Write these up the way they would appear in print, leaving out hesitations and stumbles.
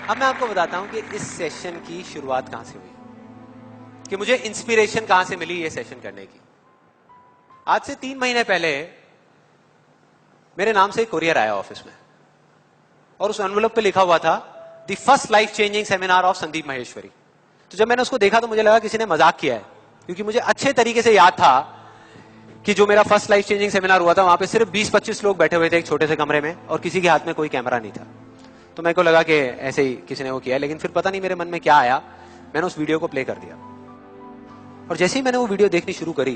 अब मैं आपको बताता हूं कि इस सेशन की शुरुआत कहां से हुई, कि मुझे इंस्पिरेशन कहां से मिली ये सेशन करने की। आज से 3 महीने पहले मेरे नाम से एक कोरियर आया ऑफिस में और उस एनवेलप पे लिखा हुआ था the first life changing seminar of Sandeep Maheshwari. तो जब मैंने उसको देखा तो मुझे लगा किसी ने मजाक किया है, क्योंकि मुझे अच्छे तरीके से याद था कि जो मेरा फर्स्ट लाइफ चेंजिंग सेमिनार हुआ था वहां पे सिर्फ 20-25 लोग बैठे हुए थे एक छोटे से कमरे में और किसी के हाथ में कोई कैमरा नहीं था। तो मेरे को लगा कि ऐसे ही किसी ने वो किया, लेकिन फिर पता नहीं मेरे मन में क्या आया, मैंने उस वीडियो को प्ले कर दिया और जैसे ही मैंने वो वीडियो देखनी शुरू करी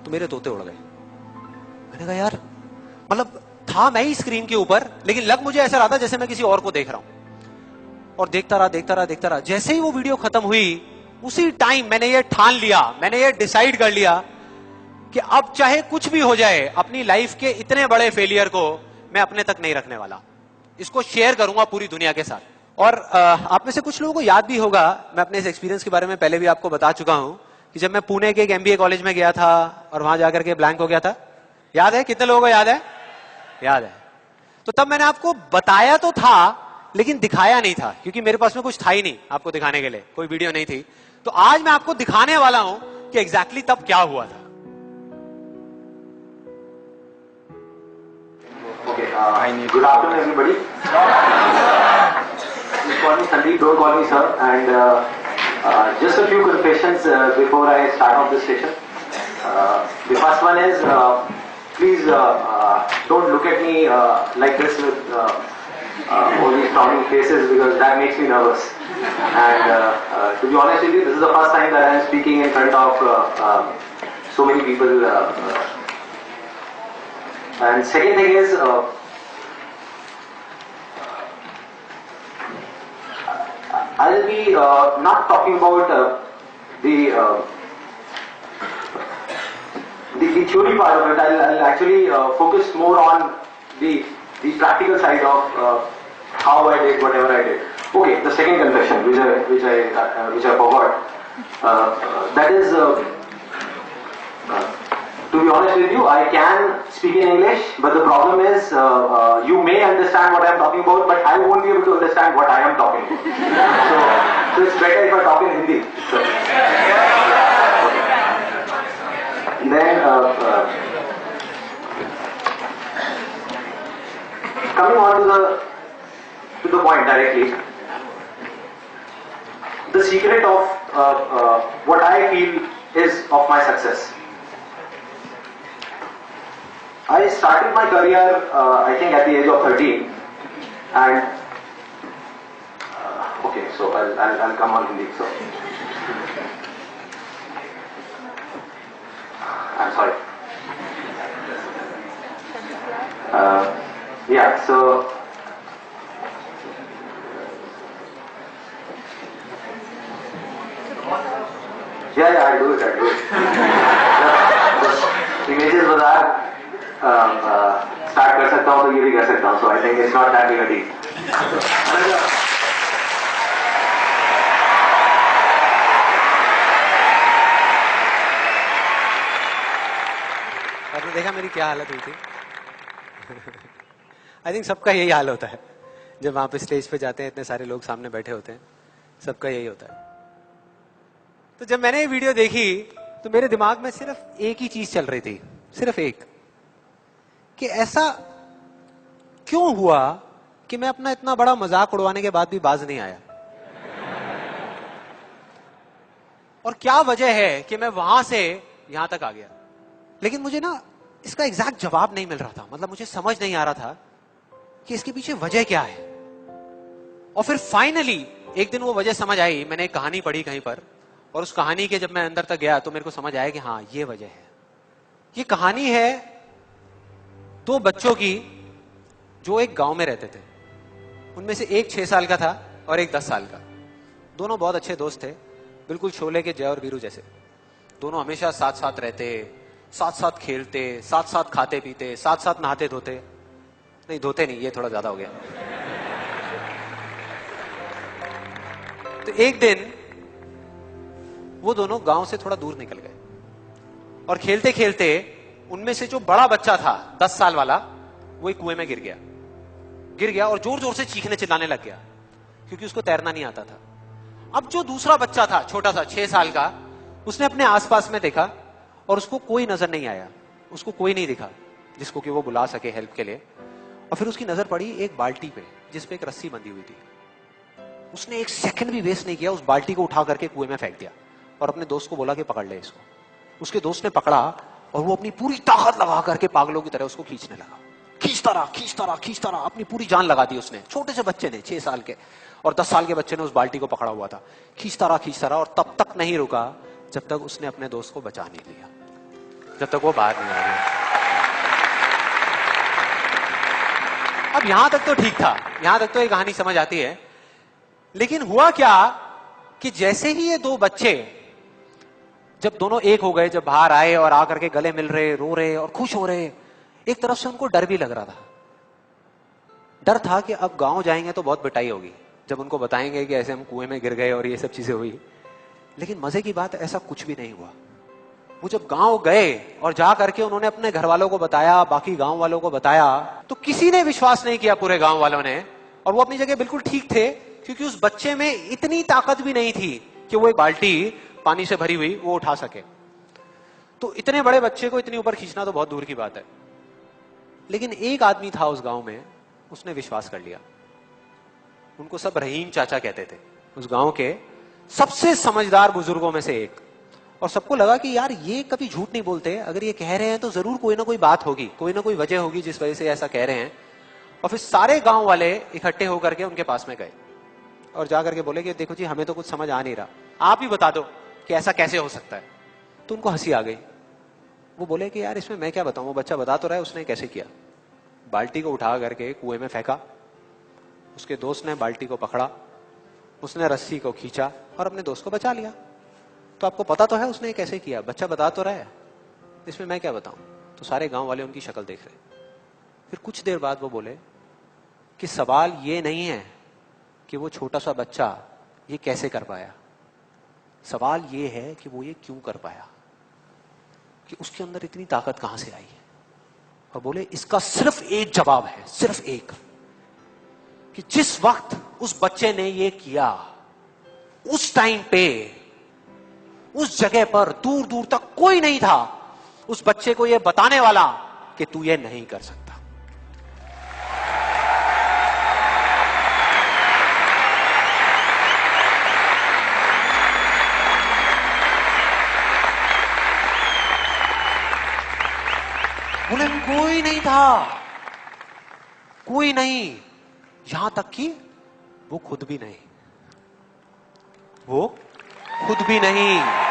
तो मेरे तोते उड़ गए। मैंने कहा यार, मतलब था मैं ही स्क्रीन के ऊपर, लेकिन लग मुझे ऐसा रहा था जैसे मैं किसी और को देख रहा हूं। और देखता रहा। जैसे ही वो वीडियो खत्म हुई उसी टाइम मैंने ये ठान लिया, मैंने ये डिसाइड कर लिया कि अब चाहे कुछ भी हो जाए, अपनी लाइफ के इतने बड़े फेलियर को मैं अपने तक नहीं रखने वाला, इसको शेयर करूंगा पूरी दुनिया के साथ। और आप में से कुछ लोगों को याद भी होगा, मैं अपने इस एक्सपीरियंस के बारे में पहले भी आपको बता चुका हूं कि जब मैं पुणे के एक MBA कॉलेज में गया था और वहां जाकर के ब्लैंक हो गया था। याद है? कितने लोगों को याद है? याद है। तो तब मैंने आपको बताया तो था लेकिन दिखाया नहीं था, क्योंकि मेरे पास में कुछ था ही नहीं आपको दिखाने के लिए, कोई वीडियो नहीं थी। तो आज मैं आपको दिखाने वाला हूं कि एग्जैक्टली तब क्या हुआ था। Okay, good afternoon everybody. Just call me Sandeep, don't call me sir. And just a few confessions before I start off this session. The first one is, please don't look at me like this with all these frowning faces, because that makes me nervous. And to be honest with you, this is the first time that I am speaking in front of so many people. And second thing is, I'll be not talking about the theory part of it. I'll actually focus more on the practical side of how I did whatever I did. Okay, the second confession, which I forgot, that is. To be honest with you, I can speak in English, but the problem is you may understand what I am talking about, but I won't be able to understand what I am talking about. So it's better if I talk in Hindi. So. Then coming on to the point directly, the secret of what I feel is of my success. I started my career, I think, at the age of 13, and okay, so I'll come on Hindi. So I'm sorry. Yeah. So yeah, I do it. Images bazaar. Start कर सकता हूं तो ये भी कर सकता हूं, so I think it's not that big a deal. आपने देखा मेरी क्या हालत हुई थी? आई थिंक सबका यही हाल होता है जब वहां पे स्टेज पे जाते हैं, इतने सारे लोग सामने बैठे होते हैं, सबका यही होता है। तो जब मैंने ये वीडियो देखी तो मेरे दिमाग में सिर्फ एक ही चीज चल रही थी, सिर्फ एक, कि ऐसा क्यों हुआ कि मैं अपना इतना बड़ा मजाक उड़वाने के बाद भी बाज नहीं आया, और क्या वजह है कि मैं वहां से यहां तक आ गया। लेकिन मुझे ना इसका एग्जैक्ट जवाब नहीं मिल रहा था, मतलब मुझे समझ नहीं आ रहा था कि इसके पीछे वजह क्या है। और फिर फाइनली एक दिन वो वजह समझ आई। मैंने एक कहानी पढ़ी कहीं पर, और उस कहानी के जब मैं अंदर तक गया तो मेरे को समझ आया कि हाँ, ये वजह है। ये कहानी है 2 बच्चों की जो एक गांव में रहते थे। उनमें से एक 6 साल का था और एक 10 साल का। दोनों बहुत अच्छे दोस्त थे, बिल्कुल शोले के जय और वीरू जैसे। दोनों हमेशा साथ साथ रहते, साथ साथ खेलते, साथ साथ खाते पीते, साथ साथ नहाते धोते। नहीं, धोते नहीं, ये थोड़ा ज्यादा हो गया। तो एक दिन वो दोनों गांव से थोड़ा दूर निकल गए और खेलते खेलते उनमें से जो बड़ा बच्चा था 10 साल वाला, वो एक कुएं में गिर गया और जोर जोर से चीखने चिल्लाने लग गया, क्योंकि उसको तैरना नहीं आता था। अब जो दूसरा बच्चा था छोटा सा 6 साल का, उसने अपने आसपास में देखा और उसको कोई नजर नहीं आया, उसको कोई नहीं दिखा जिसको कि वो बुला सके हेल्प के लिए। और फिर उसकी नजर पड़ी एक बाल्टी पे जिसपे एक रस्सी बंधी हुई थी। उसने एक सेकंड भी वेस्ट नहीं किया, उस बाल्टी को उठा करके कुएं में फेंक दिया और अपने दोस्त को बोला कि पकड़ ले इसको। उसके दोस्त ने पकड़ा और वो अपनी पूरी ताकत लगा करके पागलों की तरह उसको खींचने लगा। खींचता रहा, अपनी पूरी जान लगा दी उसने। छोटे से बच्चे ने, 6 साल के और 10 साल के बच्चे ने उस बाल्टी को पकड़ा हुआ था। खींचता रहा और तब तक नहीं रुका जब तक उसने अपने दोस्त को बचा नहीं लिया, जब तक वो बाहर नहीं आ गया। अब यहां तक तो ठीक था, यहां तक तो ये कहानी समझ आती है। लेकिन हुआ क्या कि जैसे ही ये दो बच्चे, जब दोनों एक हो गए, जब बाहर आए और आकर के गले मिल रहे, रो रहे और खुश हो रहे, एक तरफ से उनको डर भी लग रहा था। डर था कि अब गांव जाएंगे तो बहुत पिटाई होगी जब उनको बताएंगे कि ऐसे हम कुएं में गिर गए और ये सब चीजें हुई। लेकिन मजे की बात, ऐसा कुछ भी नहीं हुआ। वो जब गांव गए और जा करके उन्होंने अपने घर वालों को बताया, बाकी गांव वालों को बताया, तो किसी ने विश्वास नहीं किया, पूरे गांव वालों ने। और वो अपनी जगह बिल्कुल ठीक थे, क्योंकि उस बच्चे में इतनी ताकत भी नहीं थी कि वो एक बाल्टी पानी से भरी हुई वो उठा सके। तो इतने बड़े बच्चे को इतनी ऊपर खींचना तो बहुत दूर की बात है। लेकिन एक आदमी था उस गांव में, उसने विश्वास कर लिया। उनको सब रहीम चाचा कहते थे, उस गांव के सबसे समझदार बुजुर्गों में से एक। और सबको लगा कि यार ये कभी झूठ नहीं बोलते, अगर ये कह रहे हैं तो जरूर कोई ना कोई बात होगी, कोई ना कोई वजह होगी जिस वजह से ऐसा कह रहे हैं। और फिर सारे गांव वाले इकट्ठे होकर के उनके पास में गए और जाकर के बोले कि देखो जी, हमें तो कुछ समझ आ नहीं रहा, आप ही बता दो कि ऐसा कैसे हो सकता है। तो उनको हंसी आ गई। वो बोले कि यार इसमें मैं क्या बताऊं, वो बच्चा बता तो रहा है उसने कैसे किया। बाल्टी को उठा करके कुएं में फेंका, उसके दोस्त ने बाल्टी को पकड़ा, उसने रस्सी को खींचा और अपने दोस्त को बचा लिया। तो आपको पता तो है उसने कैसे किया, बच्चा बता तो रहा है, इसमें मैं क्या बताऊं। तो सारे गांव वाले उनकी शक्ल देख रहे। फिर कुछ देर बाद वो बोले कि सवाल ये नहीं है कि वो छोटा सा बच्चा ये कैसे कर पाया, सवाल ये है कि वो ये क्यों कर पाया, कि उसके अंदर इतनी ताकत कहां से आई है। और बोले इसका सिर्फ एक जवाब है, सिर्फ एक, कि जिस वक्त उस बच्चे ने ये किया, उस टाइम पे उस जगह पर दूर दूर तक कोई नहीं था उस बच्चे को ये बताने वाला कि तू ये नहीं कर सकता। बोले कोई नहीं था, कोई नहीं, यहां तक कि वो खुद भी नहीं, वो खुद भी नहीं।